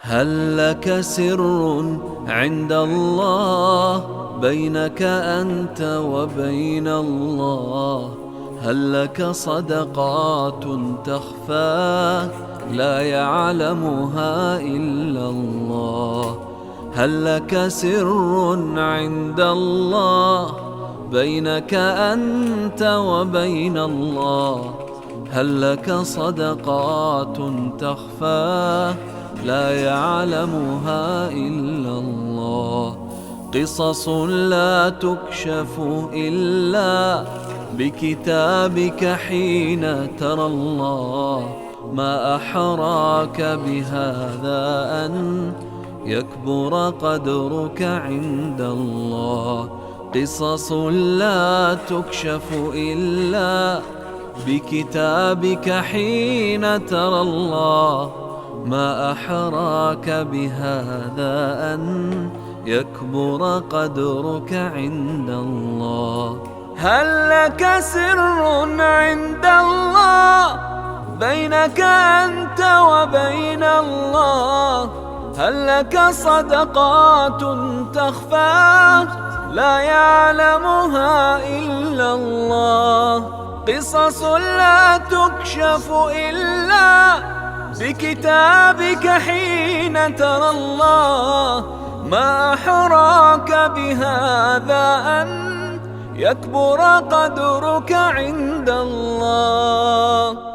هل لك سر عند الله بينك أنت وبين الله؟ هل لك صدقات تخفى لا يعلمها إلا الله؟ هل لك سر عند الله بينك أنت وبين الله؟ هل لك صدقات تخفى لا يعلمها إلا الله؟ قصص لا تكشف إلا بكتابك حين ترى الله. ما أحراك بهذا أن يكبر قدرك عند الله. قصص لا تكشف إلا بكتابك حين ترى الله. ما أحراك بهذا أن يكبر قدرك عند الله. هل لك سر عند الله بينك أنت وبين الله؟ هل لك صدقات تخفى لا يعلمها إلا الله؟ قصص لا تكشف إلا بكتابك حين ترى الله. ما أحراك بهذا أن يكبر قدرك عند الله.